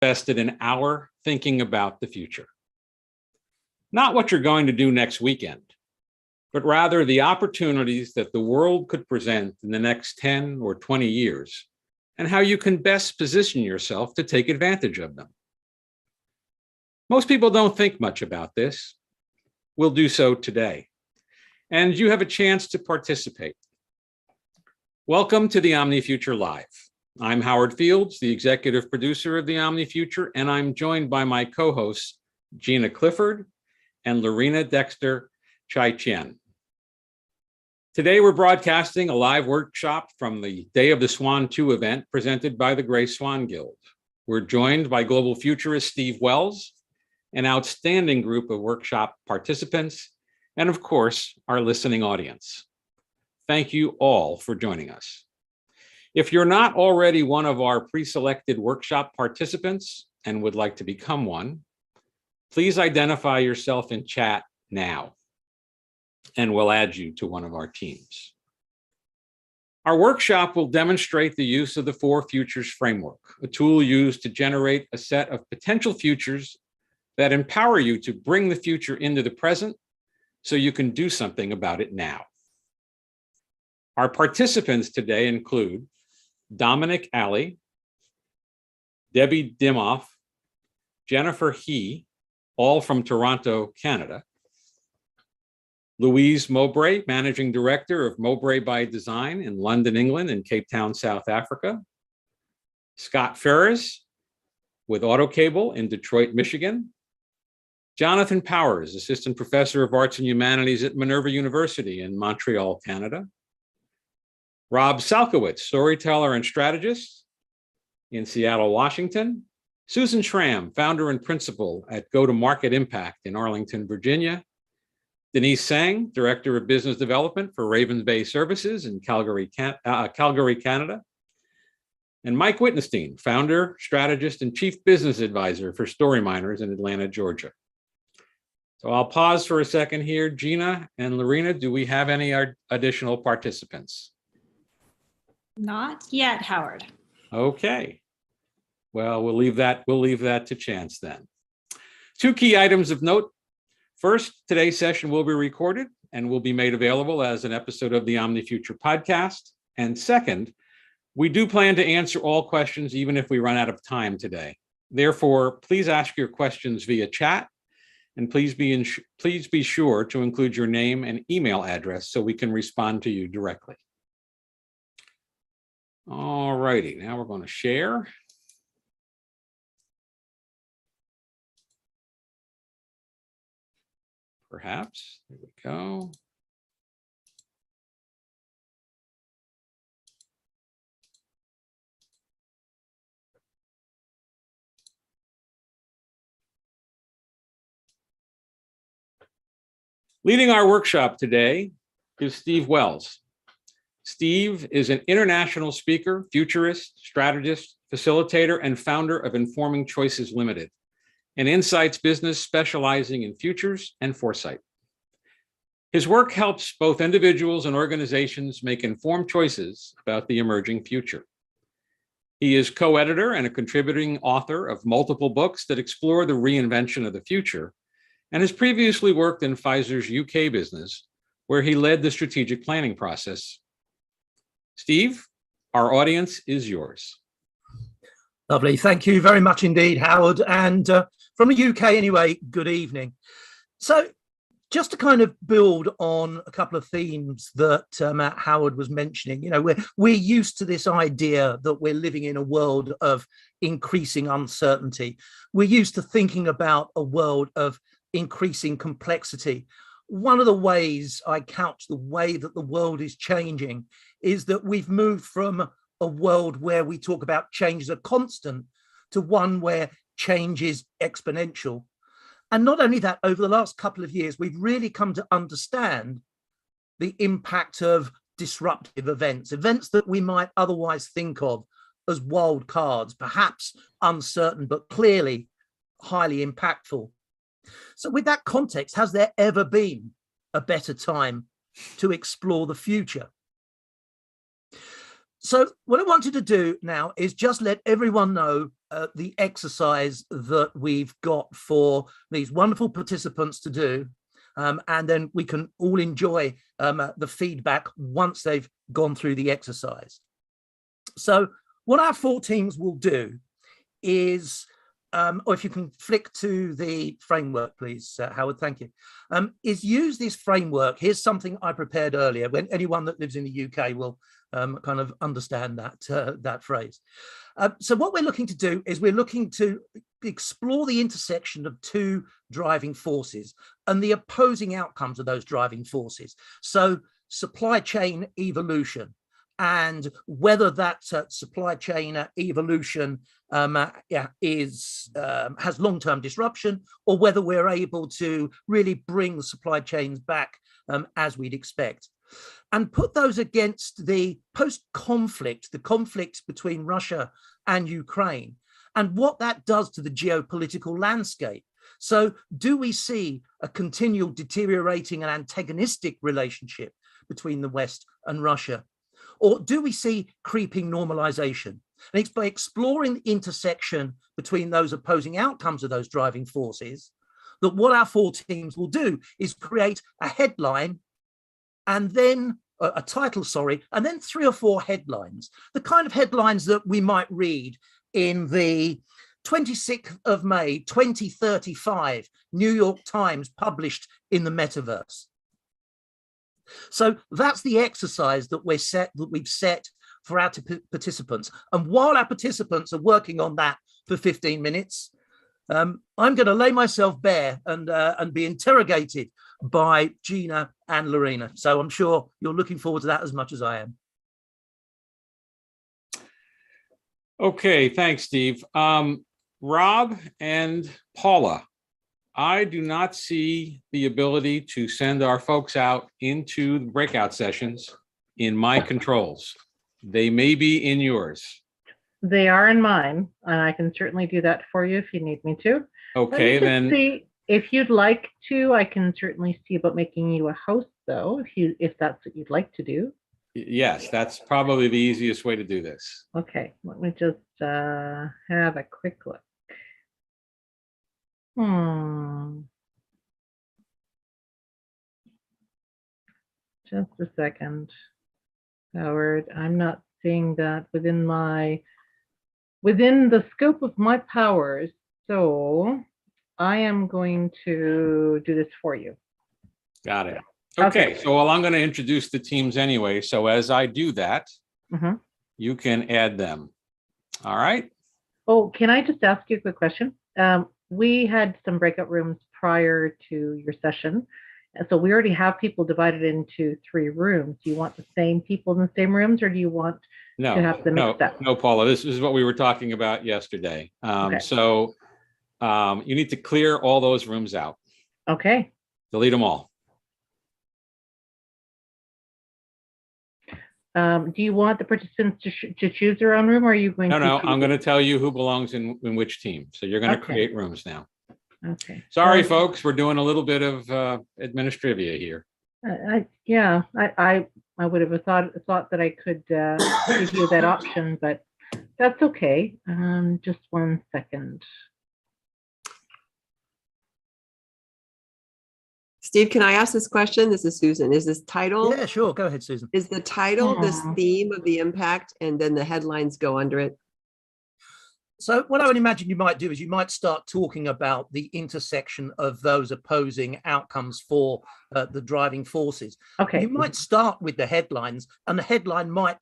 invested an hour thinking about the future. Not what you're going to do next weekend, but rather the opportunities that the world could present in the next 10 or 20 years, and how you can best position yourself to take advantage of them. Most people don't think much about this. We'll do so today, and you have a chance to participate. Welcome to the OmniFuture Live. I'm Howard Fields, the executive producer of the OmniFuture, and I'm joined by my co-hosts, Gina Clifford and Lorena Dexter Chai-Chien. Today, we're broadcasting a live workshop from the Day of the Swan 2 event presented by the Gray Swan Guild. We're joined by global futurist Steve Wells, an outstanding group of workshop participants, and of course, our listening audience. Thank you all for joining us. If you're not already one of our pre-selected workshop participants and would like to become one, please identify yourself in chat now, and we'll add you to one of our teams. Our workshop will demonstrate the use of the 4 Futures framework, a tool used to generate a set of potential futures that empower you to bring the future into the present so you can do something about it now. Our participants today include Dominic Alley, Debbie Dimoff, Jennifer He, all from Toronto, Canada, Louise Mowbray, Managing Director of Mowbray by Design in London, England, and Cape Town, South Africa, Scott Ferris with Autocable in Detroit, Michigan, Jonathan Powers, Assistant Professor of Arts and Humanities at Minerva University in Montreal, Canada, Rob Salkowitz, storyteller and strategist in Seattle, Washington, Susan Schramm, founder and principal at Go-to-Market Impact in Arlington, Virginia, Denise Sang, Director of Business Development for Ravens Bay Services in Calgary, Canada, and Mike Wittenstein, founder, strategist, and chief business advisor for Story Miners in Atlanta, Georgia. So I'll pause for a second here. Gina and Lorena, do we have any additional participants? Not yet, Howard. Okay. Well, we'll leave that to chance then. 2 key items of note. First, today's session will be recorded and will be made available as an episode of the OmniFuture podcast. And second, we do plan to answer all questions even if we run out of time today. Therefore, please ask your questions via chat, and please be sure to include your name and email address so we can respond to you directly. All righty, now we're going to share. Perhaps, there we go. Leading our workshop today is Steve Wells. Steve is an international speaker, futurist, strategist, facilitator, and founder of Informing Choices Limited, an insights business specializing in futures and foresight. His work helps both individuals and organizations make informed choices about the emerging future. He is co-editor and a contributing author of multiple books that explore the reinvention of the future, and has previously worked in Pfizer's UK business, where he led the strategic planning process. Steve, our audience is yours. Lovely. Thank you very much indeed, Howard. And from the UK anyway, good evening. So just to kind of build on a couple of themes that Howard was mentioning, you know, we're used to this idea that we're living in a world of increasing uncertainty. We're used to thinking about a world of increasing complexity. One of the ways I couch the way that the world is changing is that we've moved from a world where we talk about change as a constant to one where change is exponential. And not only that, over the last couple of years, we've really come to understand the impact of disruptive events that we might otherwise think of as wild cards, perhaps uncertain, but clearly highly impactful. So with that context, has there ever been a better time to explore the future? So what I wanted to do now is just let everyone know the exercise that we've got for these wonderful participants to do. And then we can all enjoy the feedback once they've gone through the exercise. So what our 4 teams will do is, or if you can flick to the framework, please, Howard, thank you, is use this framework. Here's something I prepared earlier. When anyone that lives in the UK will kind of understand that phrase. So what we're looking to do is we're looking to explore the intersection of 2 driving forces and the opposing outcomes of those driving forces. So supply chain evolution, and whether that supply chain evolution has long-term disruption, or whether we're able to really bring the supply chains back as we'd expect. And put those against the post-conflict, the conflict between Russia and Ukraine, and what that does to the geopolitical landscape. So do we see a continual deteriorating and antagonistic relationship between the West and Russia? Or do we see creeping normalization? And it's by exploring the intersection between those opposing outcomes of those driving forces that what our 4 teams will do is create a headline and then a title, and then 3 or 4 headlines, the kind of headlines that we might read in the 26th of May, 2035, New York Times, published in the metaverse. So that's the exercise that we've set for our participants. And while our participants are working on that for 15 minutes, I'm going to lay myself bare and be interrogated by Gina and Lorena. So I'm sure you're looking forward to that as much as I am. Okay, thanks, Steve. Rob and Paula, I do not see the ability to send our folks out into the breakout sessions in my controls. They may be in yours. They are in mine, and I can certainly do that for you if you need me to. Okay, then. See, if you'd like to, I can certainly see about making you a host, though, if that's what you'd like to do. Yes, that's probably the easiest way to do this. Okay, let me just have a quick look. Just a second, Howard. I'm not seeing that within the scope of my powers, so I am going to do this for you. Got it. Okay, so well, I'm going to introduce the teams anyway. So as I do that, you can add them. All right. Oh, can I just ask you a quick question? We had some breakout rooms prior to your session. And so we already have people divided into 3 rooms. Do you want the same people in the same rooms, or do you want to have them mixed up? No, Paula, this is what we were talking about yesterday. So you need to clear all those rooms out. Okay. Delete them all. Do you want the participants to choose their own room, or are you going to? No, I'm going to tell you who belongs in which team. So you're going to create rooms now. Okay. Sorry, folks, we're doing a little bit of administrivia here. I would have thought that I could give you that option, but that's okay. Just 1 second. Steve, can I ask this question? This is Susan. Is this title? Yeah, sure. Go ahead, Susan. Is the title this theme of the impact, and then the headlines go under it? So what I would imagine you might do is you might start talking about the intersection of those opposing outcomes for the driving forces. Okay. You might start with the headlines, and the headline might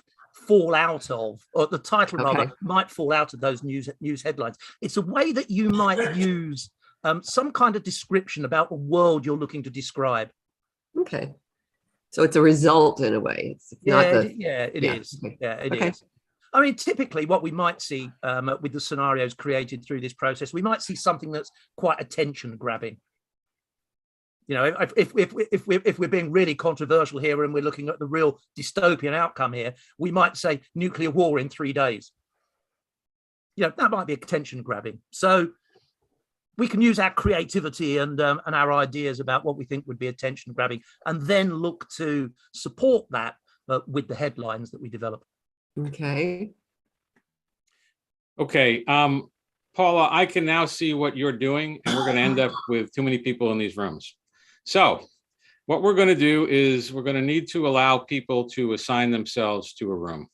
fall out of, or the title rather, might fall out of those news headlines. It's a way that you might use some kind of description about the world you're looking to describe. Okay. So it's a result in a way. It's not it is. Okay. Yeah, it is. I mean, typically what we might see with the scenarios created through this process, we might see something that's quite attention grabbing. You know, if we're being really controversial here and we're looking at the real dystopian outcome here, we might say nuclear war in 3 days. You know, that might be attention grabbing. So we can use our creativity and our ideas about what we think would be attention grabbing, and then look to support that with the headlines that we develop. Okay. Okay. Paula, I can now see what you're doing, and we're going to end up with too many people in these rooms. So what we're going to do is we're going to need to allow people to assign themselves to a room.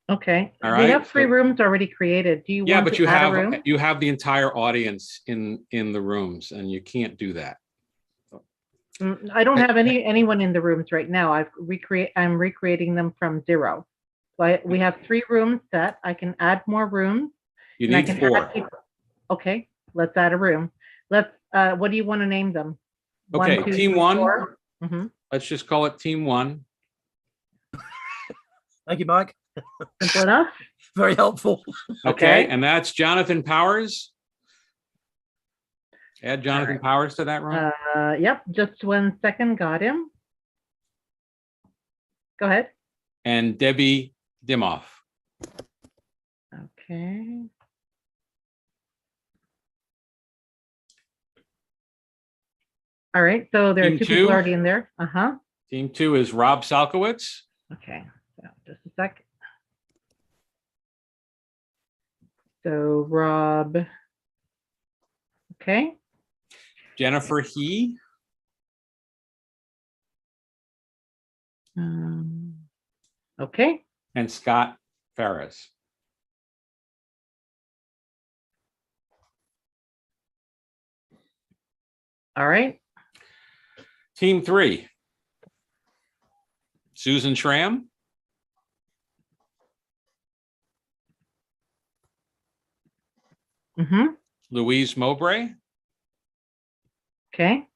Okay. All We right, have 3 so- rooms already created. Do you Yeah, want but to add a room? you have the entire audience in the rooms, and you can't do that. I don't have anyone in the rooms right now. I'm recreating them from 0. So we have 3 rooms set. I can add more rooms. You and I need can 4. add people. Okay, let's add a room. Let's. What do you want to name them? Okay, team 1. Mm-hmm. Let's just call it team 1. Thank you, Mike. Simple enough. Very helpful. Okay, Okay. and that's Jonathan Powers. Add Jonathan Powers to that room. Yep. Just 1 second. Got him. Go ahead. And Debbie Dimoff. Okay. All right. So there are Team 2 2? people already in there. Uh-huh. Team 2 is Rob Salkowitz. Okay. So just a sec. So Rob. Okay. Jennifer He. Okay. And Scott Ferris. All right. Team 3. Susan Schramm. Mm-hmm. Louise Mowbray. Okay.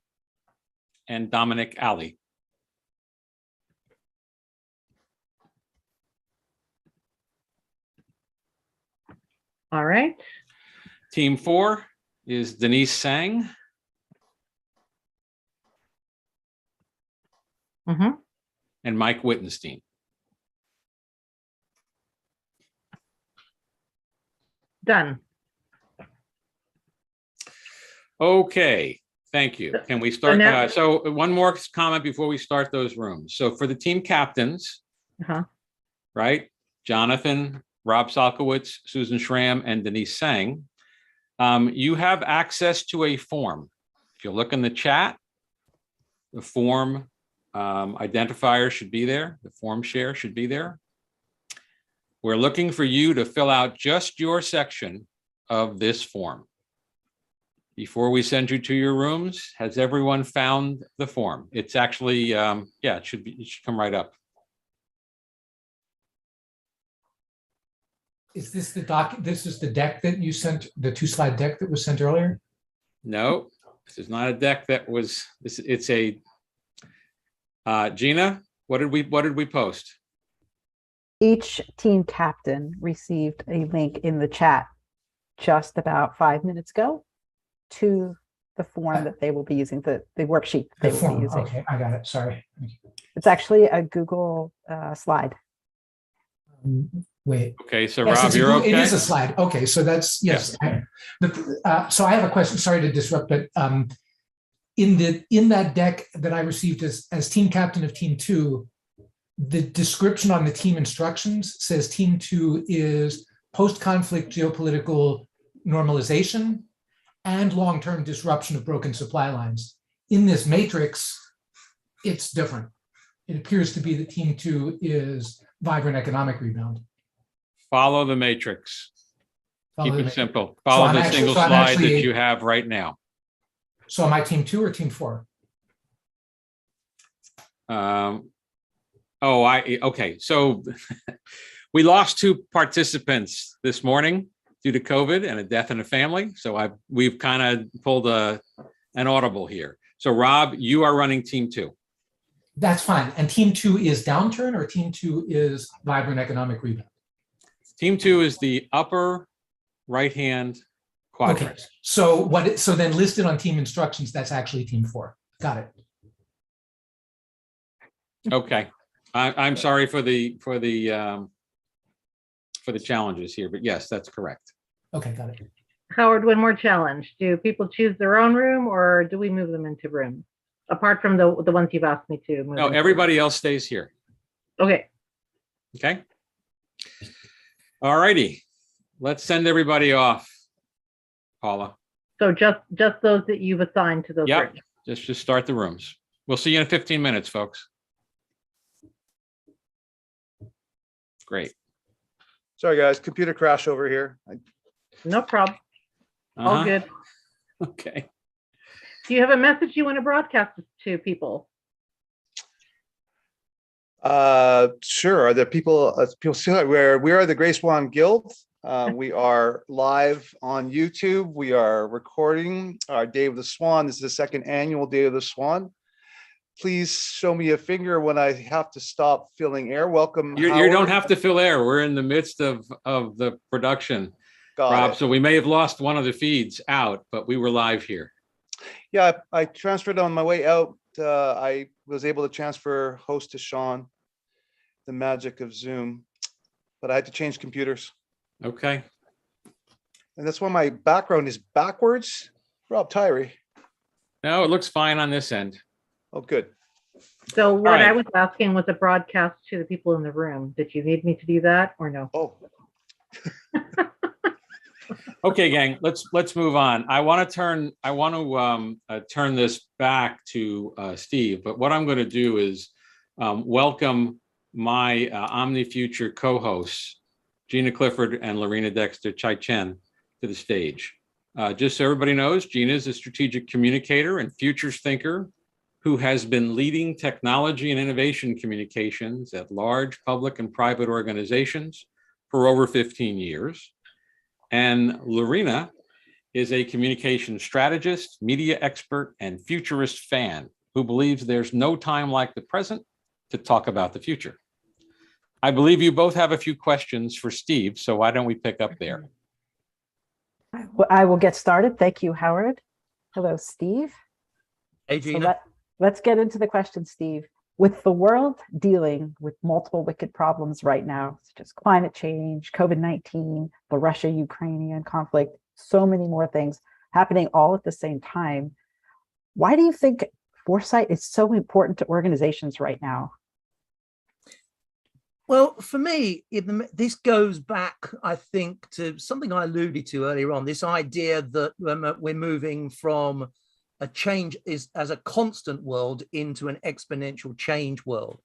And Dominic Alley. All right. Team 4 is Denise Sang. Mm-hmm. And Mike Wittenstein. Done. Okay, thank you. Can we start? now- So one more comment before we start those rooms. So for the team captains, Uh-huh. right? Jonathan, Rob Salkowitz, Susan Schramm, and Denise Sang. You have access to a form. If you look in the chat, the form identifier should be there. The form share should be there. We're looking for you to fill out just your section of this form. Before we send you to your rooms, has everyone found the form? It's actually, yeah, it should come right up. Is this this is the deck that you sent, the 2-slide deck that was sent earlier? No, this is not a deck that was, it's a, Gina, what did we post? Each team captain received a link in the chat just about 5 minutes ago to the form that they will be using, the worksheet The they will form, be using. okay, I got it, sorry. It's actually a Google slide. Wait. Okay, so Yes, Rob, you're It is okay? a slide, okay, so that's, yes. So I have a question, sorry to disrupt, but in that deck that I received as team captain of team 2, the description on the team instructions says team 2 is post-conflict geopolitical normalization and long-term disruption of broken supply lines. In this matrix, it's different. It appears to be that team 2 is vibrant economic rebound. Follow the matrix. Follow Keep the it matrix. simple. So Follow I'm the actually- single so I'm slide actually- that you have right now. So am I team 2 or team 4? Okay, so we lost 2 participants this morning due to COVID and a death in the family. So we've kind of pulled an audible here. So Rob, you are running team 2. That's fine. And team 2 is downturn or team 2 is vibrant economic rebound? Team 2 is the upper right-hand Okay, quadrant. so so then listed on team instructions, that's actually team 4. Got it. Okay, I'm sorry for the challenges here, but yes, that's correct. Okay, got it. Howard, one more challenge. Do people choose their own room or do we move them into rooms? Apart from the ones you've asked me to move. No, into everybody else stays here. rooms. Okay. Okay. All righty. Let's send everybody off. Paula. So just those that you've assigned to those Yep. rooms. Just start the rooms. We'll see you in 15 minutes, folks. Great. Sorry, guys, computer crash over here. No problem. All Uh-huh. good. Okay. Do you have a message you want to broadcast to people? Sure. Are there people still where we are the Gray Swan Guild? We are live on YouTube. We are recording our Day of the Swan. This is the second annual Day of the Swan. Please show me a finger when I have to stop filling air. Welcome. You Howard. don't have to fill air. We're in the midst of the production, Got Rob. it. So we may have lost one of the feeds out, but we were live here. Yeah, I transferred on my way out. I was able to transfer host to Sean, the magic of Zoom, but I had to change computers. Okay. And that's why my background is backwards. Rob Tyree. No, it looks fine on this end. Oh, good. So what right. I was asking was a broadcast to the people in the room. Did you need me to do that or no? Oh, Okay, gang, let's move on. I want to turn this back to Steve, but what I'm going to do is welcome my OmniFuture co-hosts, Gina Clifford and Lorena Dexter Chai-Chen, to the stage. Just so everybody knows, Gina is a strategic communicator and futures thinker who has been leading technology and innovation communications at large public and private organizations for over 15 years. And Lorena is a communication strategist, media expert, and futurist fan who believes there's no time like the present to talk about the future. I believe you both have a few questions for Steve, so why don't we pick up there? I will get started. Thank you, Howard. Hello, Steve. Hey, So Gina. let's get into the question, Steve. With the world dealing with multiple wicked problems right now, such as climate change, COVID-19, the Russia-Ukrainian conflict, so many more things happening all at the same time, why do you think foresight is so important to organizations right now? Well, for me, this goes back, I think, to something I alluded to earlier on, this idea that we're moving from a change as a constant world into an exponential change world.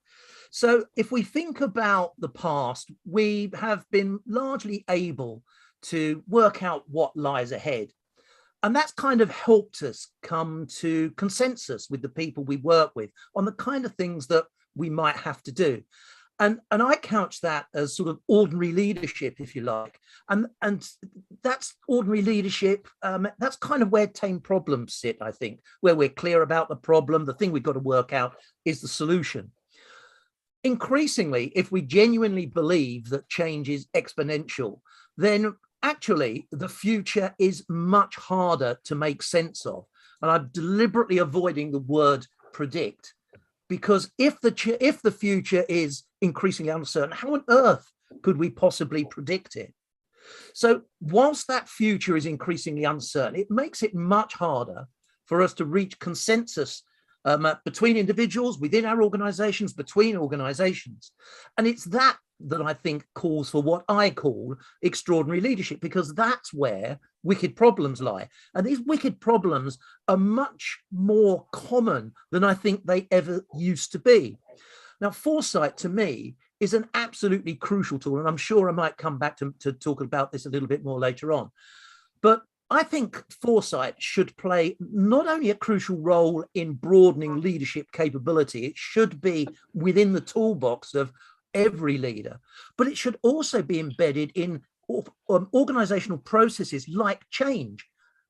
So if we think about the past, we have been largely able to work out what lies ahead. And that's kind of helped us come to consensus with the people we work with on the kind of things that we might have to do. And I couch that as sort of ordinary leadership, if you like. And that's ordinary leadership. That's kind of where tame problems sit, I think, where we're clear about the problem. The thing we've got to work out is the solution. Increasingly, if we genuinely believe that change is exponential, then actually the future is much harder to make sense of. And I'm deliberately avoiding the word predict, because if the future is increasingly uncertain, how on earth could we possibly predict it? So whilst that future is increasingly uncertain, it makes it much harder for us to reach consensus between individuals, within our organizations, between organizations. And it's that I think calls for what I call extraordinary leadership, because that's where wicked problems lie. And these wicked problems are much more common than I think they ever used to be. Now, foresight to me is an absolutely crucial tool, and I'm sure I might come back to talk about this a little bit more later on. But I think foresight should play not only a crucial role in broadening leadership capability, it should be within the toolbox of every leader, but it should also be embedded in organizational processes like change.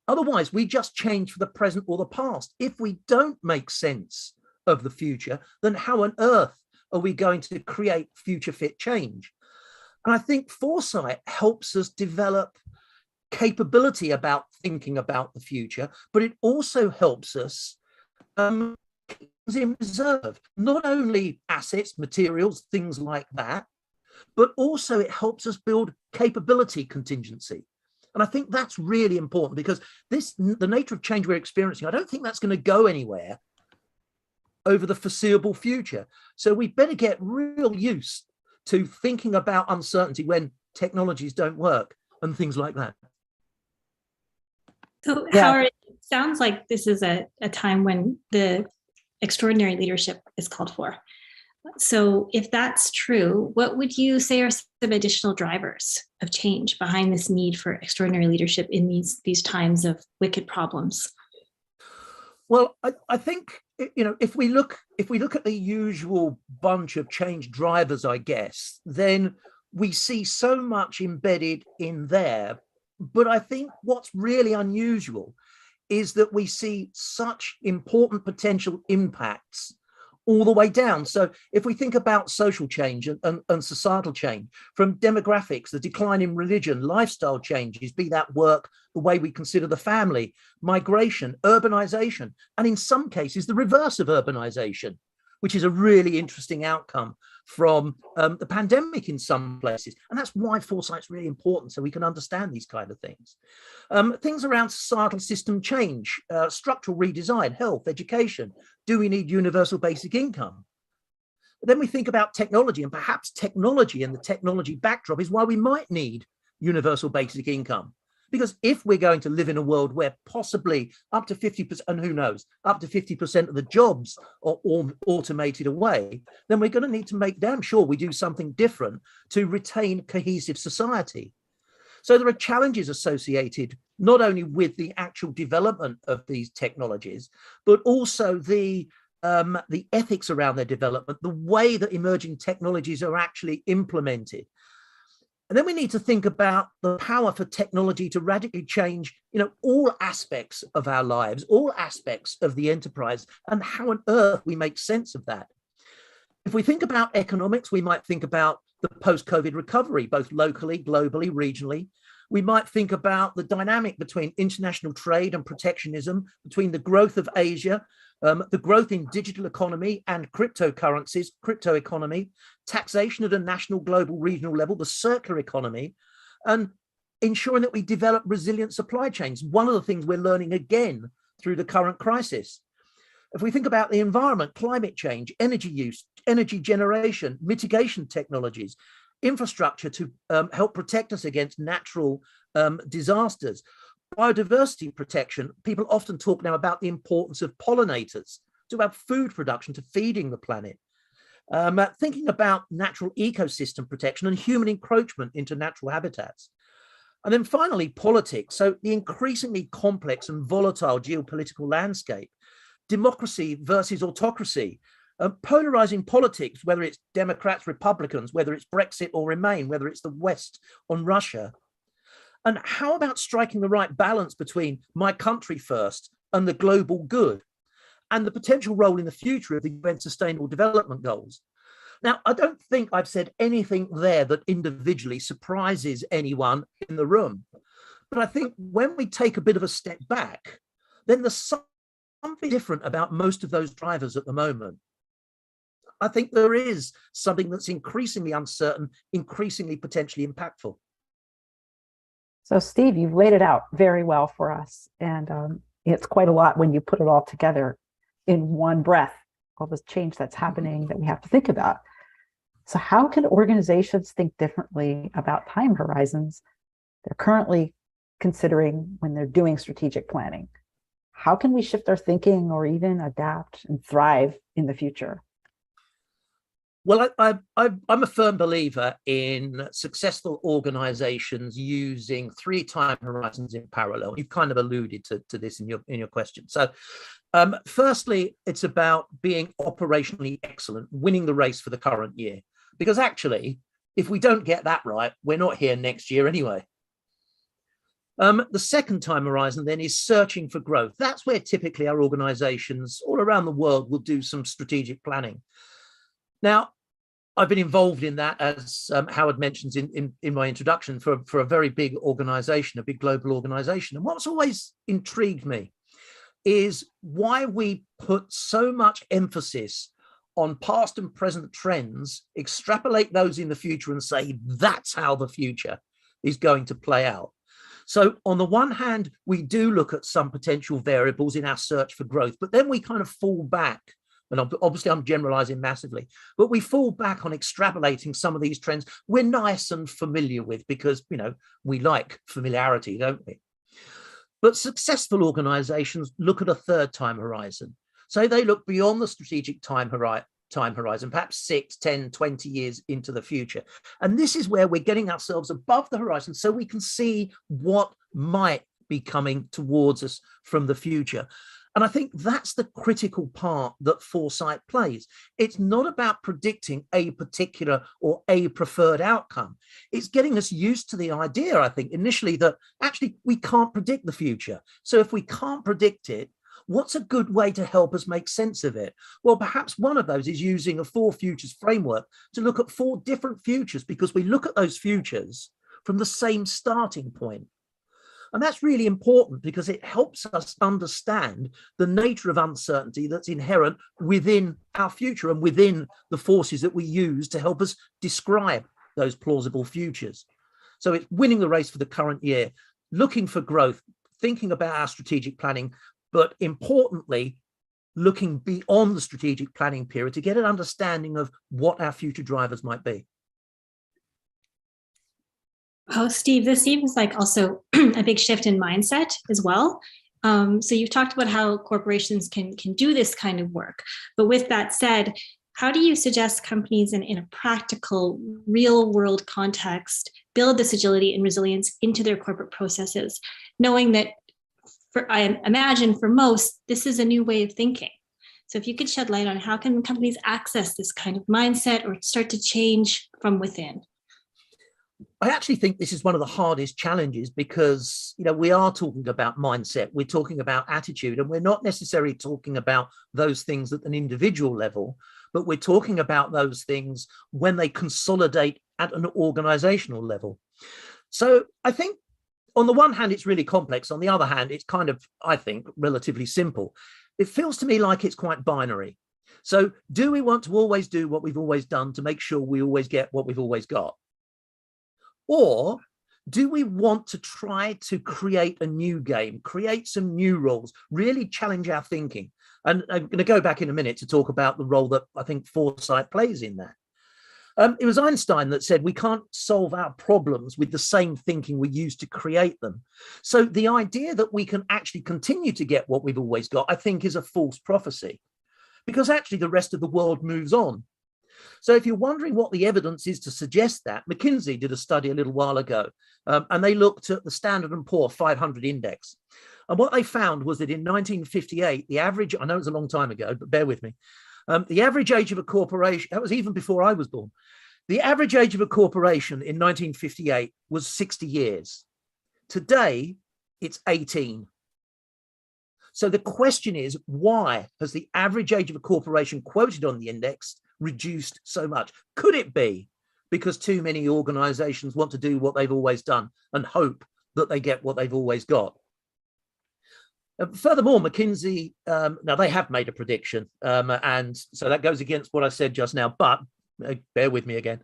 Otherwise, we just change for the present or the past. If we don't make sense of the future, then how on earth are we going to create future fit change? And I think foresight helps us develop capability about thinking about the future, but it also helps us in reserve, not only assets, materials, things like that, but also it helps us build capability contingency. And I think that's really important, because the nature of change we're experiencing, I don't think that's going to go anywhere over the foreseeable future. So we better get real used to thinking about uncertainty when technologies don't work and things like that. So Yeah. Howard, it sounds like this is a time when the extraordinary leadership is called for. So if that's true, what would you say are some additional drivers of change behind this need for extraordinary leadership in these times of wicked problems? Well, I think, you know, if we look at the usual bunch of change drivers, I guess, then we see so much embedded in there. But I think what's really unusual is that we see such important potential impacts all the way down. So if we think about social change and societal change, from demographics, the decline in religion, lifestyle changes, be that work, the way we consider the family, migration, urbanization, and in some cases, the reverse of urbanization, which is a really interesting outcome from the pandemic in some places. And that's why foresight's really important, so we can understand these kind of things. Things around societal system change, structural redesign, health, education. Do we need universal basic income? But then we think about technology, and perhaps technology and the technology backdrop is why we might need universal basic income. Because if we're going to live in a world where possibly up to 50%, and who knows, up to 50% of the jobs are all automated away, then we're going to need to make damn sure we do something different to retain cohesive society. So there are challenges associated not only with the actual development of these technologies, but also the ethics around their development, the way that emerging technologies are actually implemented. And then we need to think about the power for technology to radically change, you know, all aspects of our lives, all aspects of the enterprise, and how on earth we make sense of that. If we think about economics, we might think about the post-COVID recovery, both locally, globally, regionally. We might think about the dynamic between international trade and protectionism, between the growth of Asia, the growth in digital economy and cryptocurrencies, crypto economy, taxation at a national, global, regional level, the circular economy, and ensuring that we develop resilient supply chains. One of the things we're learning again through the current crisis. If we think about the environment, climate change, energy use, energy generation, mitigation technologies, infrastructure to help protect us against natural disasters, biodiversity protection. People often talk now about the importance of pollinators to have food production, to feeding the planet. Thinking about natural ecosystem protection and human encroachment into natural habitats. And then finally, politics. So the increasingly complex and volatile geopolitical landscape, democracy versus autocracy, polarizing politics, whether it's Democrats, Republicans, whether it's Brexit or Remain, whether it's the West on Russia. And how about striking the right balance between my country first and the global good, and the potential role in the future of the UN Sustainable Development Goals? Now, I don't think I've said anything there that individually surprises anyone in the room. But I think when we take a bit of a step back, then there's something different about most of those drivers at the moment. I think there is something that's increasingly uncertain, increasingly potentially impactful. So Steve, you've laid it out very well for us. And it's quite a lot when you put it all together in one breath, all this change that's happening that we have to think about. So how can organizations think differently about time horizons they're currently considering when they're doing strategic planning? How can we shift our thinking or even adapt and thrive in the future? Well, I'm a firm believer in successful organizations using 3 time horizons in parallel. You've kind of alluded to this in your question. So firstly, it's about being operationally excellent, winning the race for the current year. Because actually, if we don't get that right, we're not here next year anyway. The second time horizon then is searching for growth. That's where typically our organizations all around the world will do some strategic planning. Now, I've been involved in that, as Howard mentions in my introduction, for a very big organization, a big global organization. And what's always intrigued me is why we put so much emphasis on past and present trends, extrapolate those in the future and say, that's how the future is going to play out. So on the one hand, we do look at some potential variables in our search for growth, but then we kind of fall back. And obviously I'm generalizing massively, but we fall back on extrapolating some of these trends we're nice and familiar with because, you know, we like familiarity, don't we? But successful organizations look at a third time horizon. So they look beyond the strategic time horizon, perhaps 6, 10, 20 years into the future. And this is where we're getting ourselves above the horizon so we can see what might be coming towards us from the future. And I think that's the critical part that foresight plays. It's not about predicting a particular or a preferred outcome. It's getting us used to the idea, I think, initially that actually we can't predict the future. So if we can't predict it, what's a good way to help us make sense of it? Well, perhaps one of those is using a 4 futures framework to look at 4 different futures, because we look at those futures from the same starting point. And that's really important because it helps us understand the nature of uncertainty that's inherent within our future and within the forces that we use to help us describe those plausible futures. So it's winning the race for the current year, looking for growth, thinking about our strategic planning, but importantly, looking beyond the strategic planning period to get an understanding of what our future drivers might be. Oh, Steve, this seems like also a big shift in mindset as well. So you've talked about how corporations can do this kind of work. But with that said, how do you suggest companies in a practical, real world context build this agility and resilience into their corporate processes, knowing that I imagine for most, this is a new way of thinking. So if you could shed light on how can companies access this kind of mindset or start to change from within? I actually think this is one of the hardest challenges because, we are talking about mindset, we're talking about attitude, and we're not necessarily talking about those things at an individual level, but we're talking about those things when they consolidate at an organizational level. So I think on the one hand, it's really complex. On the other hand, it's kind of, I think, relatively simple. It feels to me like it's quite binary. So do we want to always do what we've always done to make sure we always get what we've always got? Or do we want to try to create a new game, create some new roles, really challenge our thinking? And I'm going to go back in a minute to talk about the role that I think foresight plays in that. It was Einstein that said we can't solve our problems with the same thinking we use to create them. So the idea that we can actually continue to get what we've always got, I think, is a false prophecy, because actually the rest of the world moves on. So if you're wondering what the evidence is to suggest that, McKinsey did a study a little while ago, and they looked at the Standard & Poor 500 index. And what they found was that in 1958, the average, I know it was a long time ago, but bear with me, the average age of a corporation, that was even before I was born, the average age of a corporation in 1958 was 60 years. Today, it's 18. So the question is, why has the average age of a corporation quoted on the index reduced so much? Could it be because too many organizations want to do what they've always done and hope that they get what they've always got? Furthermore, McKinsey, now they have made a prediction, and so that goes against what I said just now, but bear with me again,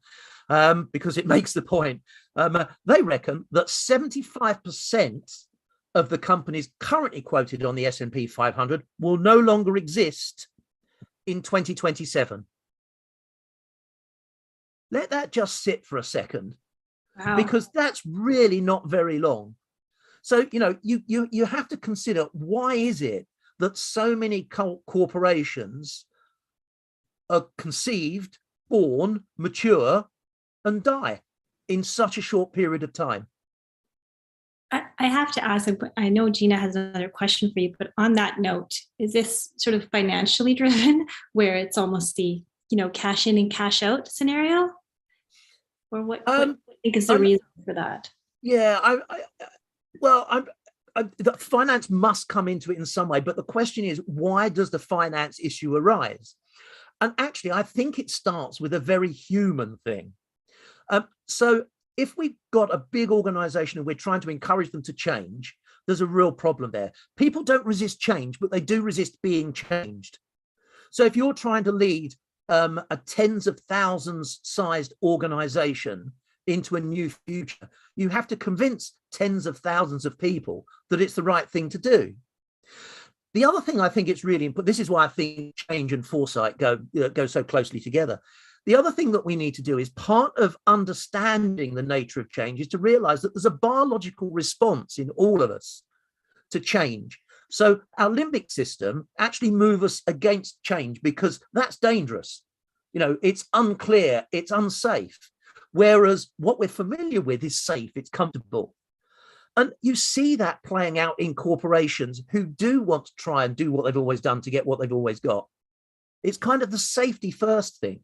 because it makes the point. They reckon that 75% of the companies currently quoted on the S&P 500 will no longer exist in 2027. Let that just sit for a second, because that's really not very long. So, you have to consider, why is it that so many corporations are conceived, born, mature, and die in such a short period of time? I have to ask, I know Gina has another question for you, but on that note, is this sort of financially driven, where it's almost the, cash in and cash out scenario? Or what is the reason for that? Yeah, the finance must come into it in some way, but the question is, why does the finance issue arise? And actually, I think it starts with a very human thing. So if we've got a big organization and we're trying to encourage them to change, there's a real problem there. People don't resist change, but they do resist being changed. So if you're trying to lead a tens of thousands sized organization into a new future, you have to convince tens of thousands of people that it's the right thing to do. The other thing I think it's really important, this is why I think change and foresight go so closely together. The other thing that we need to do is, part of understanding the nature of change is to realize that there's a biological response in all of us to change. So our limbic system actually moves us against change because that's dangerous. You know, it's unclear, it's unsafe. Whereas what we're familiar with is safe, it's comfortable. And you see that playing out in corporations who do want to try and do what they've always done to get what they've always got. It's kind of the safety first thing.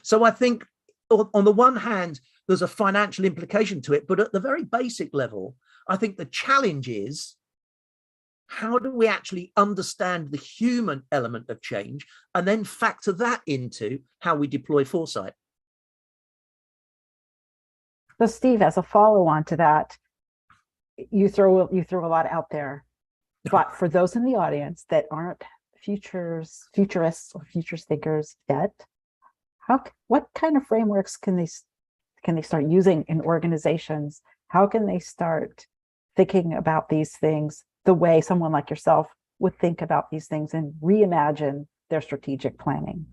So I think on the one hand, there's a financial implication to it, but at the very basic level, I think the challenge is, how do we actually understand the human element of change and then factor that into how we deploy foresight? So Steve, as a follow-on to that, you throw a lot out there, but for those in the audience that aren't futurists or futures thinkers yet, what kind of frameworks can they start using in organizations? How can they start thinking about these things the way someone like yourself would think about these things and reimagine their strategic planning?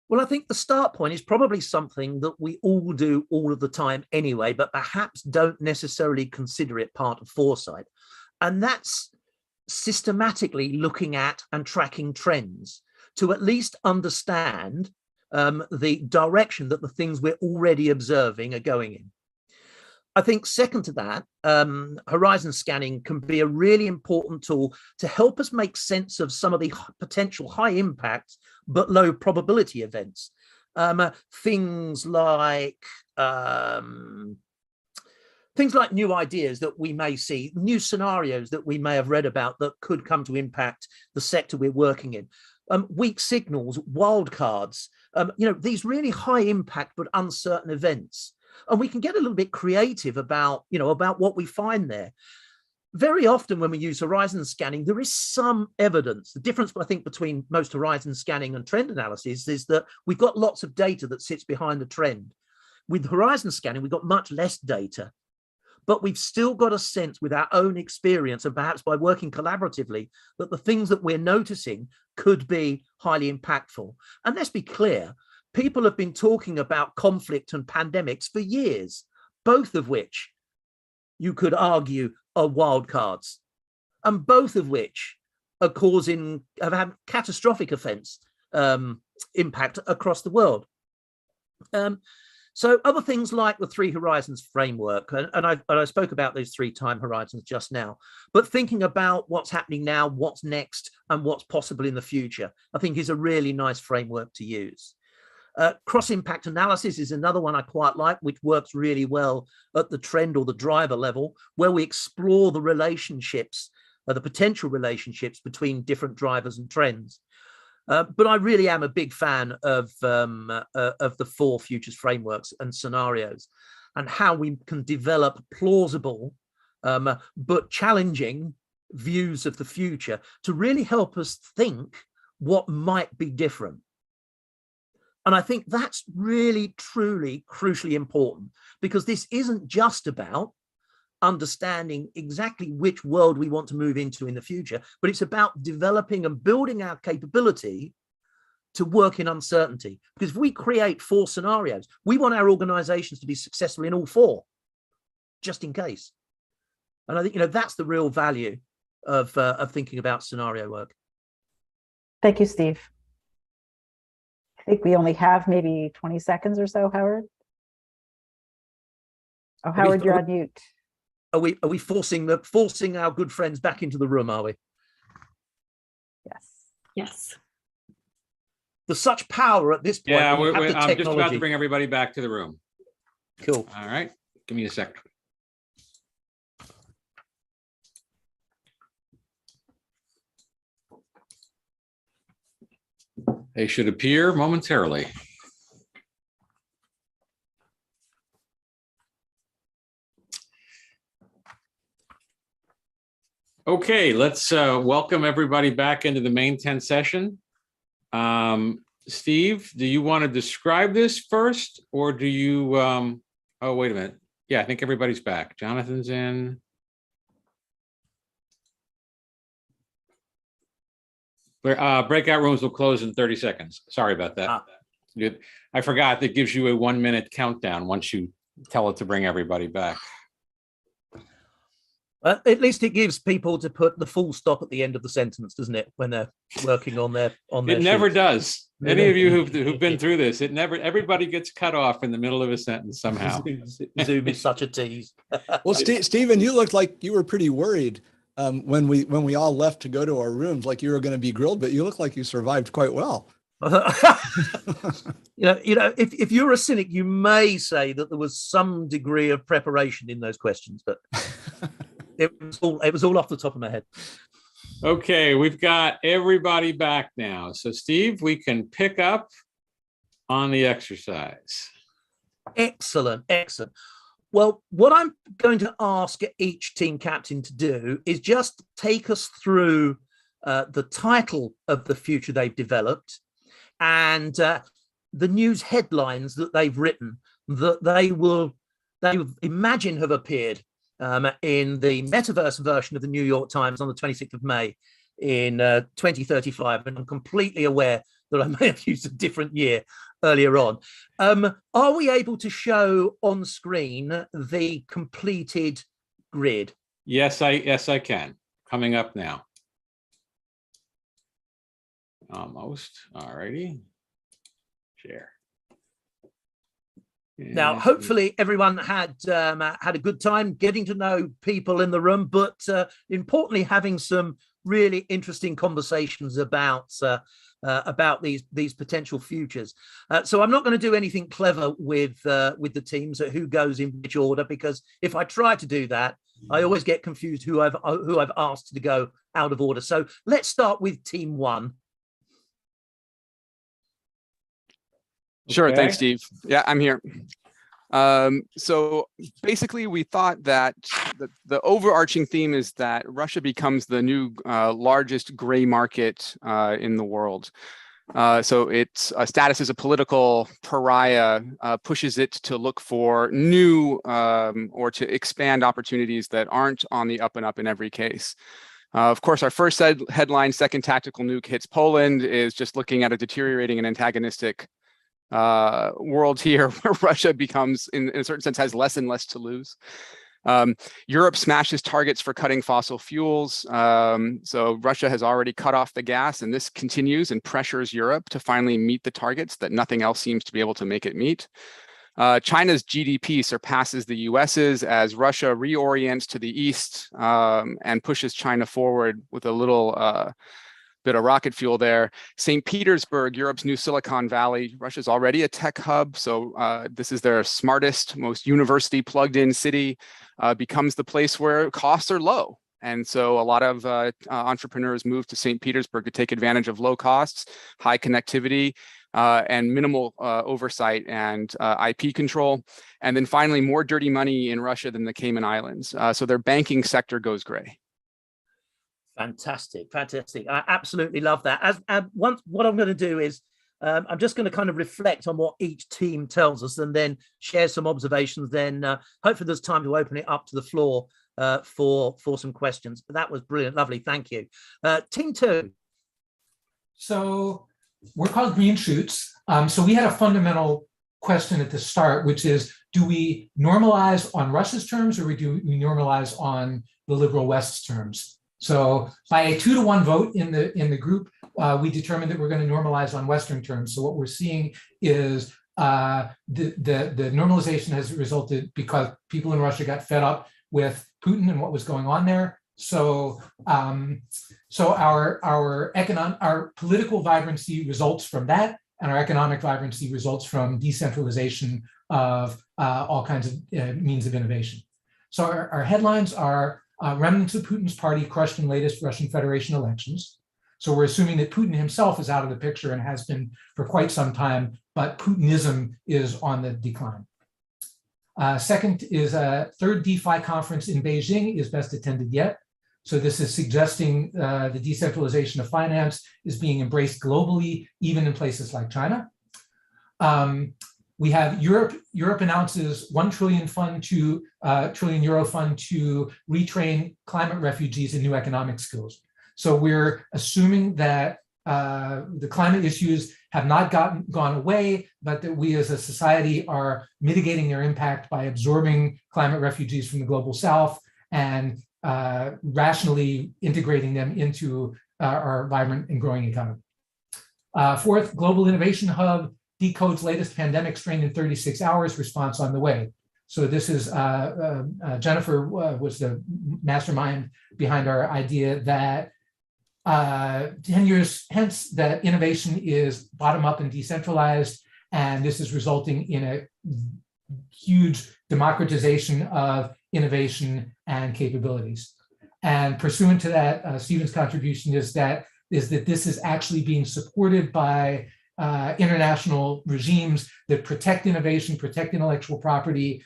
Well, I think the start point is probably something that we all do all of the time anyway, but perhaps don't necessarily consider it part of foresight. And that's systematically looking at and tracking trends to at least understand the direction that the things we're already observing are going in. I think second to that, horizon scanning can be a really important tool to help us make sense of some of the potential high impact but low probability events. Things like new ideas that we may see, new scenarios that we may have read about that could come to impact the sector we're working in. Weak signals, wildcards, these really high impact but uncertain events. And we can get a little bit creative about what we find there. Very often when we use horizon scanning, there is some evidence. The difference, I think, between most horizon scanning and trend analysis is that we've got lots of data that sits behind the trend. With horizon scanning, we've got much less data, but we've still got a sense with our own experience and perhaps by working collaboratively that the things that we're noticing could be highly impactful. And let's be clear, people have been talking about conflict and pandemics for years, both of which you could argue are wildcards, and both of which are have had catastrophic impact across the world. So other things like the Three Horizons framework, and I spoke about those 3 time horizons just now, but thinking about what's happening now, what's next, and what's possible in the future, I think is a really nice framework to use. Cross-impact analysis is another one I quite like, which works really well at the trend or the driver level, where we explore the relationships, the potential relationships between different drivers and trends. But I really am a big fan of the 4 futures frameworks and scenarios, and how we can develop plausible but challenging views of the future to really help us think what might be different. And I think that's really, truly, crucially important, because this isn't just about understanding exactly which world we want to move into in the future, but it's about developing and building our capability to work in uncertainty. Because if we create 4 scenarios, we want our organizations to be successful in all 4, just in case. And I think, that's the real value of thinking about scenario work. Thank you, Steve. I think we only have maybe 20 seconds or so, Howard. Oh, Howard, you're on mute. Are we forcing our good friends back into the room, are we? Yes. Yes. There's such power at this point. Yeah, I'm just about to bring everybody back to the room. Cool. All right, give me a sec. They should appear momentarily. Okay, let's welcome everybody back into the main 10 session. Steve, do you want to describe this first, or do you, oh, wait a minute. Yeah, I think everybody's back. Jonathan's in. Breakout rooms will close in 30 seconds. Sorry about that. I forgot that gives you a 1-minute countdown once you tell it to bring everybody back. At least it gives people to put the full stop at the end of the sentence, doesn't it? When they're working on their It never sheets. does. Any of you who've been through this, it never. Everybody gets cut off in the middle of a sentence somehow. Zoom is such a tease. Well, Stephen, you looked like you were pretty worried when we all left to go to our rooms, like you were going to be grilled, but you look like you survived quite well. If you're a cynic, you may say that there was some degree of preparation in those questions, but it was all off the top of my head. Okay, we've got everybody back now. So Steve, we can pick up on the exercise. Excellent. Well, what I'm going to ask each team captain to do is just take us through the title of the future they've developed and the news headlines that they've written that they imagine have appeared in the metaverse version of the New York Times on the 26th of May in 2035. And I'm completely aware that I may have used a different year earlier on. Are we able to show on screen the completed grid? Yes, I can. Coming up now. Almost. All righty. Share. Now, hopefully everyone had a good time getting to know people in the room, but importantly, having some really interesting conversations about these potential futures. So I'm not going to do anything clever with the teams at who goes in which order, because if I try to do that, I always get confused who I've asked to go out of order. So let's start with team one. Sure. Okay. Thanks, Steve. Yeah, I'm here. So basically, we thought that the overarching theme is that Russia becomes the new largest gray market in the world. So its status as a political pariah pushes it to look for new or to expand opportunities that aren't on the up and up in every case. Of course, our first headline, second tactical nuke hits Poland, is just looking at a deteriorating and antagonistic world here where Russia becomes, in a certain sense, has less and less to lose. Europe smashes targets for cutting fossil fuels. So Russia has already cut off the gas, and this continues and pressures Europe to finally meet the targets that nothing else seems to be able to make it meet. China's GDP surpasses the US's as Russia reorients to the east and pushes China forward with a little bit of rocket fuel there. St. Petersburg, Europe's new Silicon Valley. Russia's already a tech hub, so this is their smartest, most university plugged in city, becomes the place where costs are low. And so a lot of entrepreneurs move to St. Petersburg to take advantage of low costs, high connectivity, and minimal oversight and IP control. And then finally, more dirty money in Russia than the Cayman Islands. So their banking sector goes gray. Fantastic. I absolutely love that. What I'm going to do is I'm just going to kind of reflect on what each team tells us and then share some observations. Then hopefully there's time to open it up to the floor for some questions. But that was brilliant. Lovely. Thank you. Team two. So we're called green shoots. So we had a fundamental question at the start, which is, do we normalize on Russia's terms or do we normalize on the liberal West's terms? So by a 2-to-1 vote in the group, we determined that we're going to normalize on Western terms. So what we're seeing is the normalization has resulted because people in Russia got fed up with Putin and what was going on there. So our political vibrancy results from that, and our economic vibrancy results from decentralization of all kinds of means of innovation. So our headlines are remnants of Putin's party crushed in latest Russian Federation elections. So we're assuming that Putin himself is out of the picture and has been for quite some time, but Putinism is on the decline. Second is a third DeFi conference in Beijing is best attended yet. So this is suggesting the decentralization of finance is being embraced globally, even in places like China. We have Europe announces €1 trillion trillion euro fund to retrain climate refugees in new economic skills. So we're assuming that the climate issues have not gone away, but that we as a society are mitigating their impact by absorbing climate refugees from the global south and rationally integrating them into our vibrant and growing economy. Fourth, Global Innovation Hub decodes latest pandemic strain in 36 hours, response on the way. So this is, Jennifer was the mastermind behind our idea that 10 years hence, that innovation is bottom up and decentralized, and this is resulting in a huge democratization of innovation and capabilities. And pursuant to that, Stephen's contribution is that this is actually being supported by international regimes that protect innovation, protect intellectual property,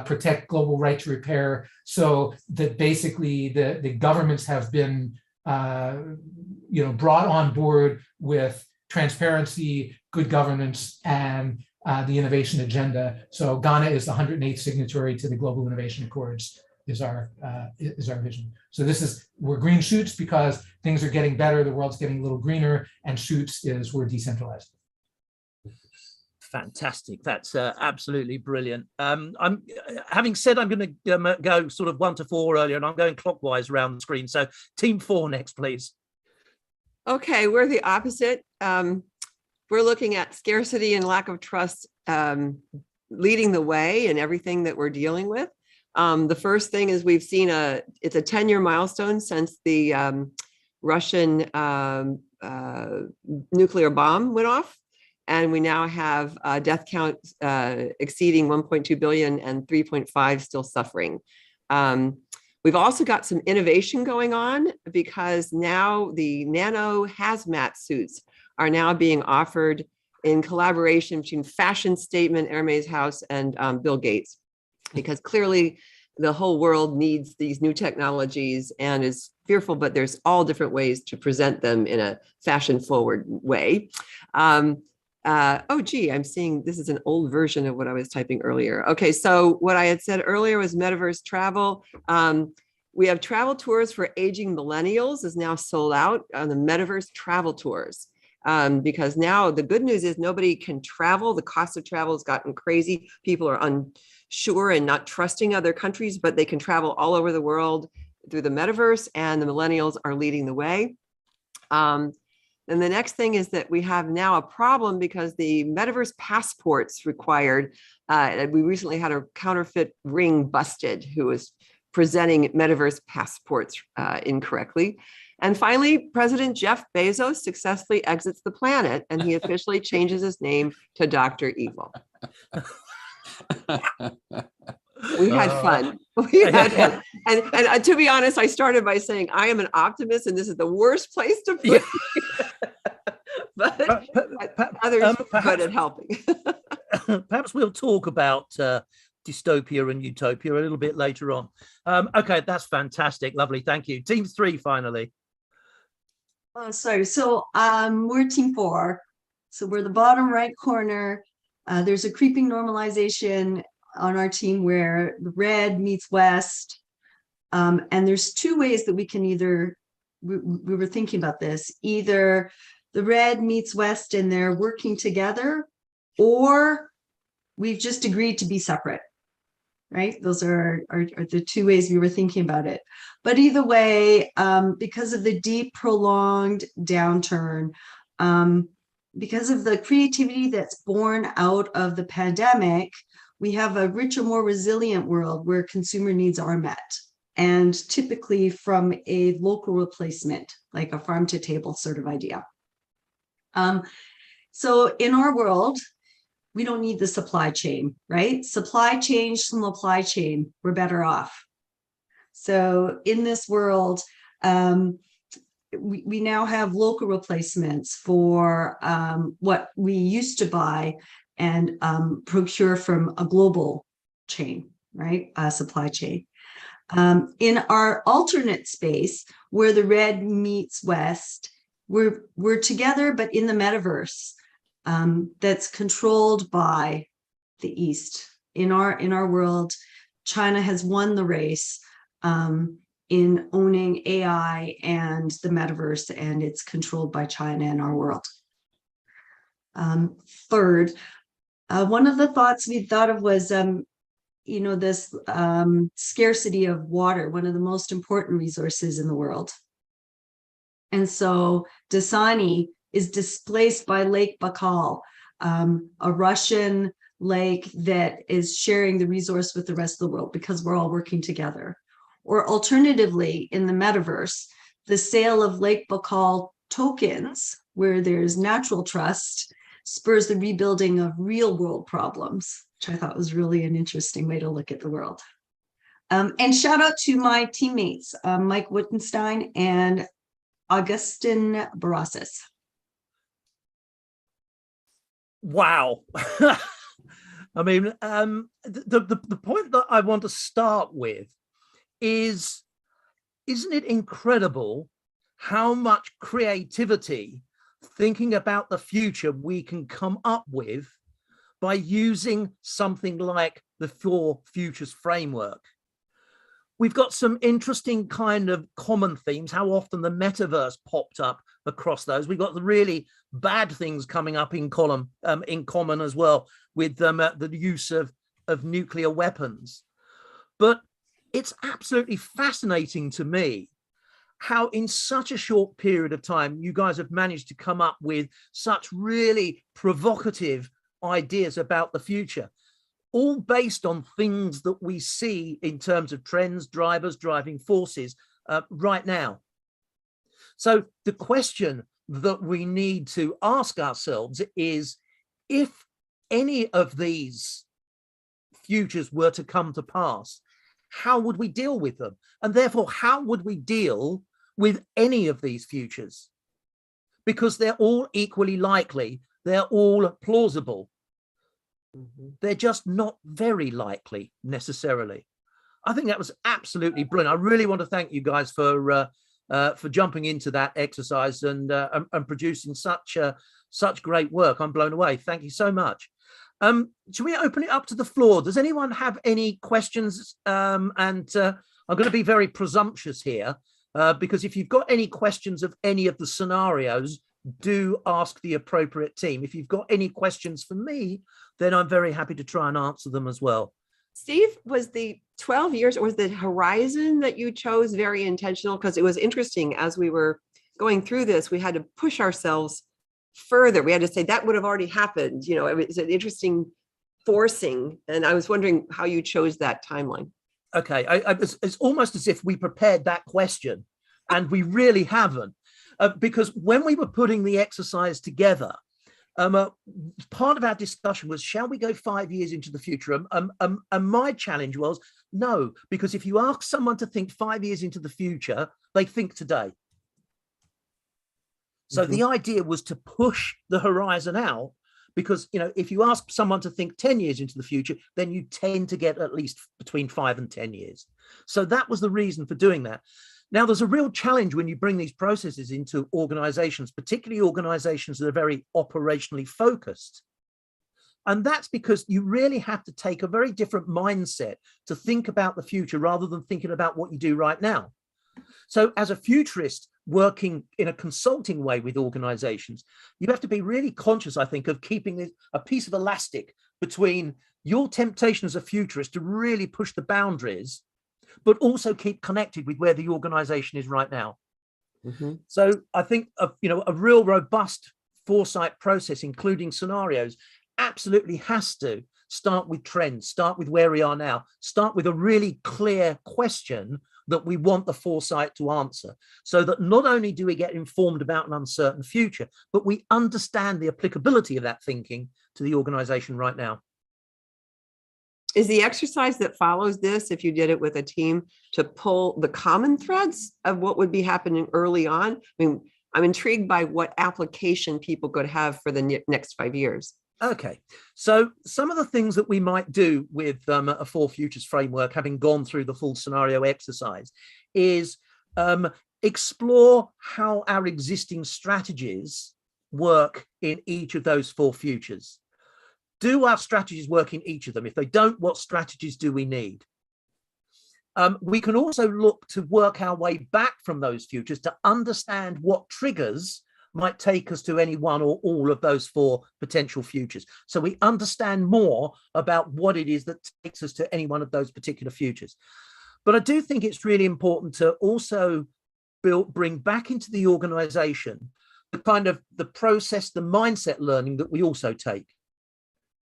protect global right to repair, so that basically the governments have been brought on board with transparency, good governance, and the innovation agenda. So Ghana is the 108th signatory to the Global Innovation Accords, is our vision. So we're green shoots because things are getting better, the world's getting a little greener, and shoots is we're decentralized. Fantastic. That's absolutely brilliant. I'm having said I'm going to go sort of 1 to 4 earlier, and I'm going clockwise around the screen. So team 4 next, please. Okay, we're the opposite. We're looking at scarcity and lack of trust leading the way in everything that we're dealing with. The first thing is we've seen it's a 10-year milestone since the Russian nuclear bomb went off. And we now have a death count exceeding 1.2 billion and 3.5 still suffering. We've also got some innovation going on because now the nano hazmat suits are now being offered in collaboration between Fashion Statement, Hermes House, and Bill Gates, because clearly the whole world needs these new technologies and is fearful, but there's all different ways to present them in a fashion forward way. Oh, gee, I'm seeing this is an old version of what I was typing earlier. Okay, so what I had said earlier was metaverse travel. We have travel tours for aging millennials is now sold out on the metaverse travel tours. Because now the good news is nobody can travel. The cost of travel has gotten crazy. People are unsure and not trusting other countries, but they can travel all over the world through the metaverse, and the millennials are leading the way. And the next thing is that we have now a problem because the metaverse passports required, we recently had a counterfeit ring busted who was presenting metaverse passports incorrectly. And finally, President Jeff Bezos successfully exits the planet, and he officially changes his name to Dr. Evil. We had fun. We had fun. And to be honest, I started by saying I am an optimist, and this is the worst place to put me. But others are good at helping. Perhaps we'll talk about dystopia and utopia a little bit later on. Okay, that's fantastic. Lovely. Thank you. Team 3, finally. So we're team 4. So we're the bottom right corner. There's a creeping normalization on our team where the red meets west. And there's 2 ways that we can we were thinking about this, either the red meets west and they're working together, or we've just agreed to be separate, right? Those are the 2 ways we were thinking about it. But either way, because of the deep, prolonged downturn, because of the creativity that's born out of the pandemic, we have a richer, more resilient world where consumer needs are met, and typically from a local replacement, like a farm to table sort of idea. So in our world, we don't need the supply chain, right? Supply chain, we're better off. So in this world, we now have local replacements for what we used to buy and procure from a global chain, right? Supply chain. In our alternate space, where the red meets west, we're together, but in the metaverse that's controlled by the East. In our world, China has won the race in owning AI and the metaverse, and it's controlled by China in our world. Third, one of the thoughts we thought of was this scarcity of water, one of the most important resources in the world. And so Dasani is displaced by Lake Baikal, a Russian lake that is sharing the resource with the rest of the world because we're all working together. Or alternatively, in the metaverse, the sale of Lake Baikal tokens, where there's natural trust, spurs the rebuilding of real world problems, which I thought was really an interesting way to look at the world. And shout out to my teammates, Mike Wittenstein and Augustin Barasas. Wow. I mean, the point that I want to start with is, isn't it incredible how much creativity thinking about the future we can come up with by using something like the Four Futures framework? We've got some interesting kind of common themes, how often the metaverse popped up across those. We've got the really bad things coming up in common as well, with the use of nuclear weapons. But it's absolutely fascinating to me how in such a short period of time, you guys have managed to come up with such really provocative ideas about the future, all based on things that we see in terms of trends, drivers, driving forces right now. So the question that we need to ask ourselves is, if any of these futures were to come to pass, how would we deal with them? And therefore, how would we deal with any of these futures? Because they're all equally likely, they're all plausible. They're just not very likely necessarily. I think that was absolutely brilliant. I really want to thank you guys for jumping into that exercise and producing such great work. I'm blown away. Thank you so much. Should we open it up to the floor? Does anyone have any questions? I'm going to be very presumptuous here, because if you've got any questions of any of the scenarios, do ask the appropriate team. If you've got any questions for me, then I'm very happy to try and answer them as well. Steve, was the 12 years, or was the horizon that you chose very intentional? Because it was interesting as we were going through this, we had to push ourselves further. We had to say that would have already happened. You know, it was an interesting forcing. And I was wondering how you chose that timeline. Okay, it's almost as if we prepared that question, and we really haven't. Because when we were putting the exercise together, part of our discussion was, shall we go 5 years into the future? And my challenge was no, because if you ask someone to think 5 years into the future, they think today. So the idea was to push the horizon out, because, you know, if you ask someone to think 10 years into the future, then you tend to get at least between 5 and 10 years. So that was the reason for doing that. Now, there's a real challenge when you bring these processes into organizations, particularly organizations that are very operationally focused. And that's because you really have to take a very different mindset to think about the future rather than thinking about what you do right now. So as a futurist working in a consulting way with organizations, you have to be really conscious, I think, of keeping a piece of elastic between your temptation as a futurist to really push the boundaries, but also keep connected with where the organization is right now. So I think a real robust foresight process, including scenarios, absolutely has to start with trends, start with where we are now, start with a really clear question that we want the foresight to answer, so that not only do we get informed about an uncertain future, but we understand the applicability of that thinking to the organization right now. Is the exercise that follows this, if you did it with a team, to pull the common threads of what would be happening early on? I mean, I'm intrigued by what application people could have for the next 5 years. Okay, so some of the things that we might do with a Four Futures framework, having gone through the full scenario exercise, is explore how our existing strategies work in each of those four futures. Do our strategies work in each of them? If they don't, what strategies do we need? We can also look to work our way back from those futures to understand what triggers might take us to any one or all of those 4 potential futures. So we understand more about what it is that takes us to any one of those particular futures. But I do think it's really important to also bring back into the organization the kind of the process, the mindset learning that we also take.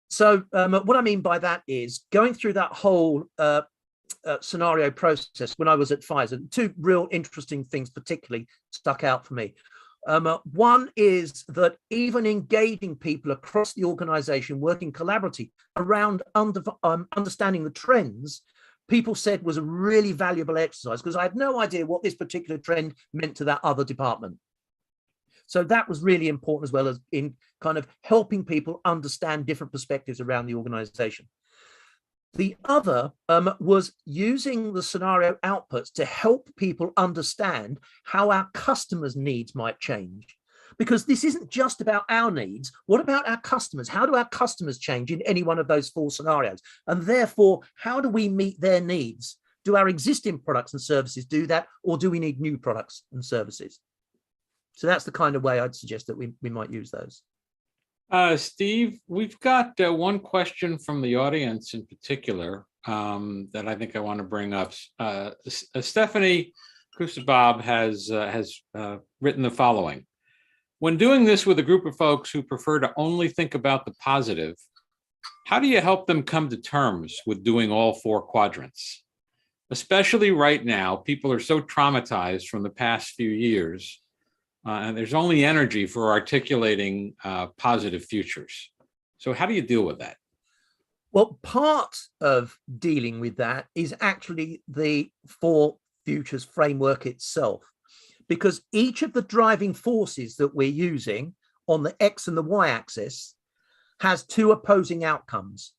So what I mean by that is going through that whole scenario process when I was at Pfizer, 2 real interesting things particularly stuck out for me. One is that even engaging people across the organization, working collaboratively around understanding the trends, people said was a really valuable exercise, because I had no idea what this particular trend meant to that other department. So that was really important, as well as in kind of helping people understand different perspectives around the organization. The other was using the scenario outputs to help people understand how our customers' needs might change. Because this isn't just about our needs. What about our customers? How do our customers change in any one of those 4 scenarios? And therefore, how do we meet their needs? Do our existing products and services do that, or do we need new products and services? So that's the kind of way I'd suggest that we might use those. Steve, we've got one question from the audience in particular that I think I want to bring up. Stephanie Kusabab has written the following. When doing this with a group of folks who prefer to only think about the positive, how do you help them come to terms with doing all 4 quadrants? Especially right now, people are so traumatized from the past few years, and there's only energy for articulating positive futures. So how do you deal with that? Well, part of dealing with that is actually the 4 futures framework itself, because each of the driving forces that we're using on the X and the Y axis has 2 opposing outcomes.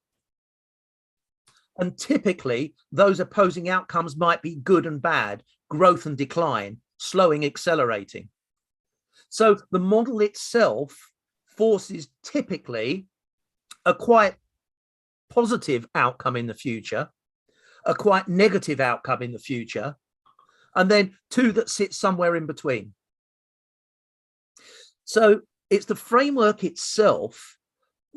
And typically, those opposing outcomes might be good and bad, growth and decline, slowing, accelerating. So the model itself forces typically a quite positive outcome in the future, a quite negative outcome in the future, and then 2 that sit somewhere in between. So it's the framework itself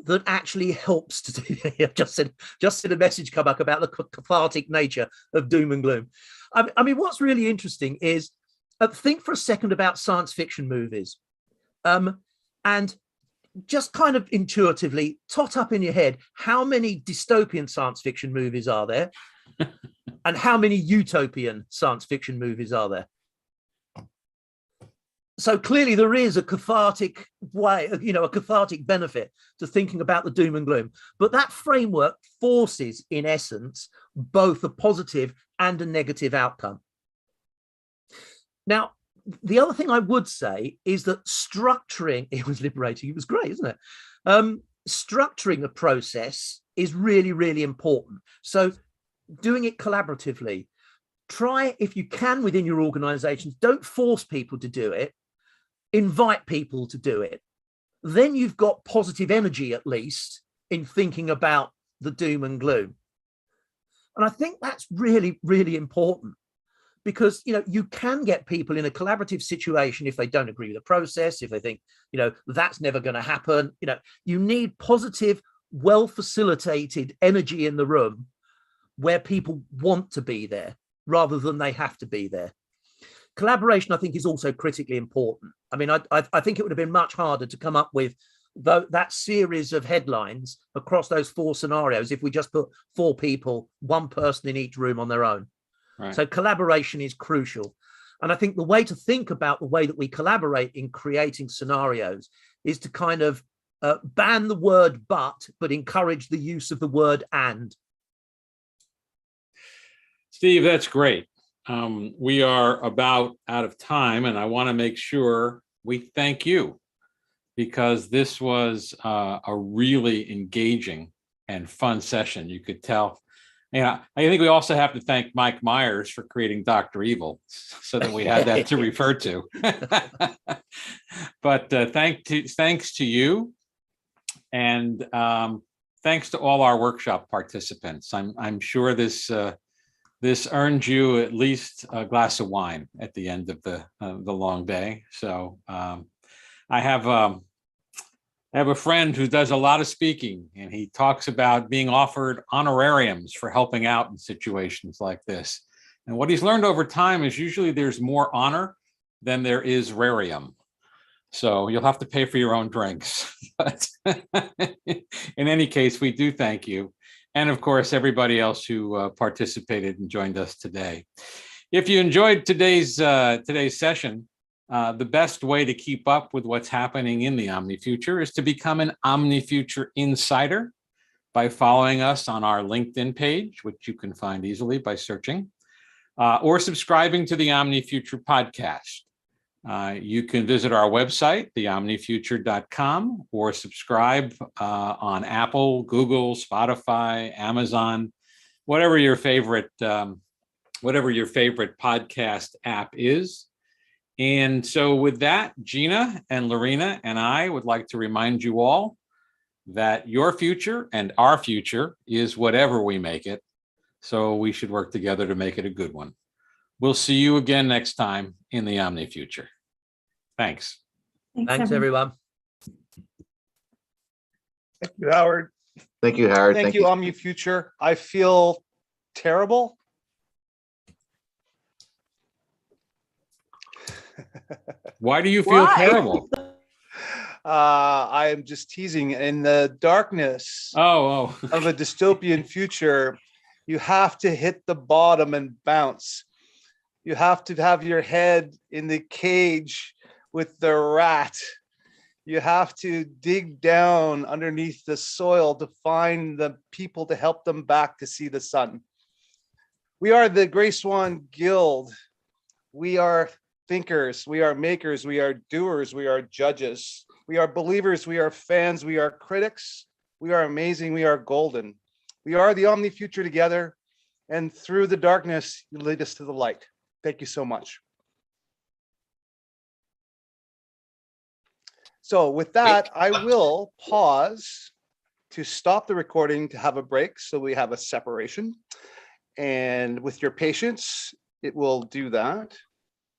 that actually helps to do. just said a message come up about the cathartic nature of doom and gloom. I mean, what's really interesting is think for a second about science fiction movies, and just kind of intuitively tot up in your head how many dystopian science fiction movies are there, and how many utopian science fiction movies are there. So clearly there is a cathartic way, a cathartic benefit to thinking about the doom and gloom. But that framework forces, in essence, both a positive and a negative outcome. Now, the other thing I would say is that structuring, it was liberating, it was great, isn't it? Structuring a process is really, really important. So doing it collaboratively, try, if you can, within your organizations, don't force people to do it, invite people to do it. Then you've got positive energy, at least, in thinking about the doom and gloom. And I think that's really, really important, because you can get people in a collaborative situation if they don't agree with the process, if they think that's never going to happen. You need positive, well facilitated energy in the room where people want to be there rather than they have to be there. Collaboration, I think, is also critically important. I mean, I think it would have been much harder to come up with that series of headlines across those 4 scenarios if we just put 4 people, 1 person in each room on their own. Right. So collaboration is crucial. And I think the way to think about the way that we collaborate in creating scenarios is to kind of ban the word but encourage the use of the word and. Steve, that's great. We are about out of time, and I want to make sure we thank you, because this was a really engaging and fun session. You could tell. I think we also have to thank Mike Myers for creating Dr. Evil, so that we had that to refer to. But thanks to you, and thanks to all our workshop participants. I'm sure this earned you at least a glass of wine at the end of the long day. So I have a friend who does a lot of speaking, and he talks about being offered honorariums for helping out in situations like this. And what he's learned over time is usually there's more honor than there is rarium. So you'll have to pay for your own drinks. But in any case, we do thank you. And of course, everybody else who participated and joined us today. If you enjoyed today's session, the best way to keep up with what's happening in the OmniFuture is to become an OmniFuture insider by following us on our LinkedIn page, which you can find easily by searching, or subscribing to the OmniFuture podcast. You can visit our website, theomnifuture.com, or subscribe on Apple, Google, Spotify, Amazon, whatever your favorite podcast app is. And so with that, Gina and Lorena and I would like to remind you all that your future and our future is whatever we make it. So we should work together to make it a good one. We'll see you again next time in the OmniFuture. Thanks. Thanks, everyone. Thank you, Howard. Thank you, Howard. Thank you, OmniFuture. I feel terrible. Why do you feel terrible? I am just teasing. In the darkness of a dystopian future, you have to hit the bottom and bounce. You have to have your head in the cage with the rat. You have to dig down underneath the soil to find the people to help them back to see the sun. We are the Gray Swan Guild. We are thinkers, we are makers, we are doers, we are judges, we are believers, we are fans, we are critics, we are amazing, we are golden. We are the OmniFuture together, and through the darkness, you lead us to the light. Thank you so much. So with that, I will pause to stop the recording to have a break so we have a separation. And with your patience, it will do that.